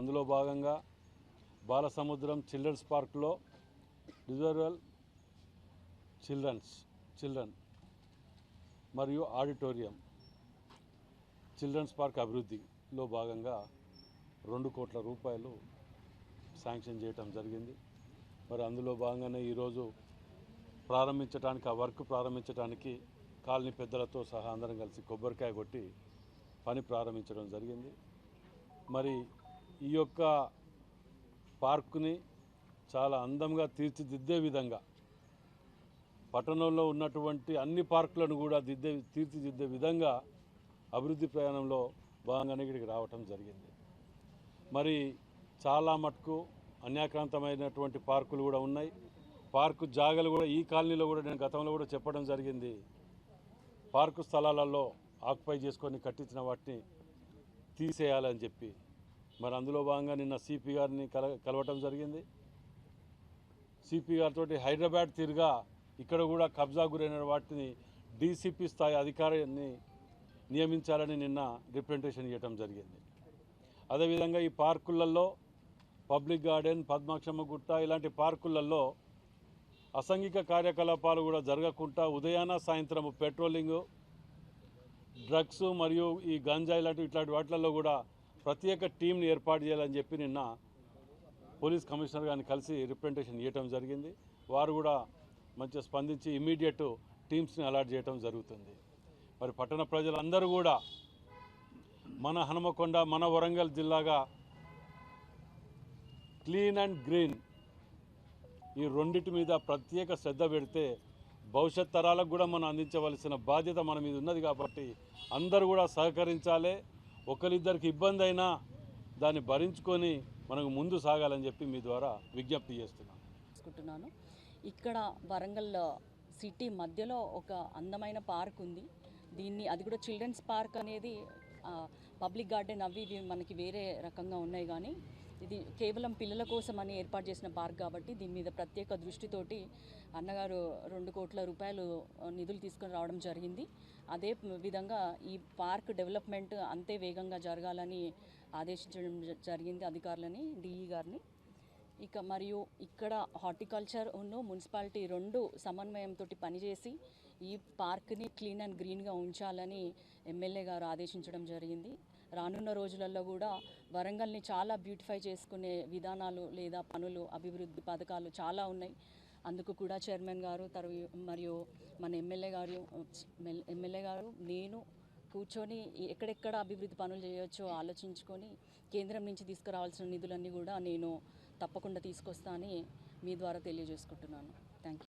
అందులో భాగంగా బాలసముద్రం చిల్డ్రన్స్ పార్క్లో రిజర్వల్ చిల్డ్రన్ మరియు ఆడిటోరియం చిల్డ్రన్స్ పార్క్ అభివృద్ధిలో భాగంగా 2 కోట్ల రూపాయలు శాంక్షన్ చేయటం జరిగింది. మరి అందులో భాగంగానే ఈరోజు ప్రారంభించడానికి ఆ వర్క్ ప్రారంభించడానికి కాలనీ పెద్దలతో సహా అందరం కలిసి కొబ్బరికాయ కొట్టి పని ప్రారంభించడం జరిగింది. మరి ఈ యొక్క పార్కుని చాలా అందంగా తీర్చిదిద్దే విధంగా పట్టణంలో ఉన్నటువంటి అన్ని పార్కులను కూడా తీర్చిదిద్దే విధంగా అభివృద్ధి ప్రయాణంలో భాగంగానే ఇక్కడికి రావటం జరిగింది. మరి చాలా మటుకు అన్యాక్రాంతమైనటువంటి పార్కులు కూడా ఉన్నాయి. పార్కు జాగాలు కూడా ఈ కాలనీలో కూడా నేను గతంలో కూడా చెప్పడం జరిగింది. పార్కు స్థలాలలో ఆక్యుపై చేసుకొని కట్టించిన వాటిని తీసేయాలని చెప్పి మరి అందులో భాగంగా నిన్న సిపి గారిని కలవటం జరిగింది. సిపి గారితో హైదరాబాద్ తిరిగా ఇక్కడ కూడా కబ్జా గురైన వాటిని డీసీపీ స్థాయి అధికారిని నియమించాలని నిన్న రిప్రజెంటేషన్ ఇవ్వటం జరిగింది. అదేవిధంగా ఈ పార్కులలో పబ్లిక్ గార్డెన్, పద్మాక్షమ్మ గుట్ట ఇలాంటి పార్కులలో అసాంఘిక కార్యకలాపాలు కూడా జరగకుండా ఉదయాన సాయంత్రం పెట్రోలింగు, డ్రగ్స్ మరియు ఈ గంజాయి ఇట్లాంటి వాటిలలో కూడా ప్రత్యేక టీంని ఏర్పాటు చేయాలని చెప్పి నిన్న పోలీస్ కమిషనర్ గారిని కలిసి రిప్రజెంటేషన్ ఇవ్వటం జరిగింది. వారు కూడా మంచిగా స్పందించి ఇమీడియట్ టీమ్స్ని అలాట్ చేయడం జరుగుతుంది. మరి పట్టణ ప్రజలందరూ కూడా మన హనుమకొండ, మన వరంగల్ జిల్లాగా క్లీన్ అండ్ గ్రీన్ ఈ రెండింటి మీద ప్రత్యేక శ్రద్ధ పెడితే భవిష్యత్ తరాలకు కూడా మనం అందించవలసిన బాధ్యత మన మీద ఉన్నది. కాబట్టి అందరూ కూడా సహకరించాలి. ఒకరిద్దరికి ఇబ్బంది అయినా దాన్ని భరించుకొని మనకు ముందు సాగాలని చెప్పి మీ ద్వారా విజ్ఞప్తి చేస్తున్నాను. ఇక్కడ వరంగల్ సిటీ మధ్యలో ఒక అందమైన పార్క్ ఉంది. అది కూడా చిల్డ్రన్స్ పార్క్ అనేది పబ్లిక్ గార్డెన్ అవి ఇవి మనకి వేరే రకంగా ఉన్నాయి, కానీ ఇది కేవలం పిల్లల కోసం అని ఏర్పాటు చేసిన పార్క్ కాబట్టి దీని మీద ప్రత్యేక దృష్టితోటి అన్నగారు 2 కోట్ల రూపాయలు నిధులు తీసుకొని రావడం జరిగింది. అదే విధంగా ఈ పార్క్ డెవలప్మెంట్ అంతే వేగంగా జరగాలని ఆదేశించడం జరిగింది అధికారులని, డిఈ గారిని. ఇక మరియు ఇక్కడ హార్టికల్చర్ మున్సిపాలిటీ 2 సమన్వయంతో పనిచేసి ఈ పార్క్ని క్లీన్ అండ్ గ్రీన్గా ఉంచాలని ఎమ్మెల్యే గారు ఆదేశించడం జరిగింది. రానున్న రోజులలో కూడా వరంగల్ని చాలా బ్యూటిఫై చేసుకునే విధానాలు లేదా పనులు, అభివృద్ధి పథకాలు చాలా ఉన్నాయి. అందుకు కూడా చైర్మన్ గారు మరియు మన ఎమ్మెల్యే గారు నేను కూర్చొని ఎక్కడెక్కడ అభివృద్ధి పనులు చేయొచ్చో ఆలోచించుకొని కేంద్రం నుంచి తీసుకురావాల్సిన నిధులన్నీ కూడా నేను తప్పకుండా తీసుకొస్తా అని మీ ద్వారా తెలియజేసుకుంటున్నాను. Thank you.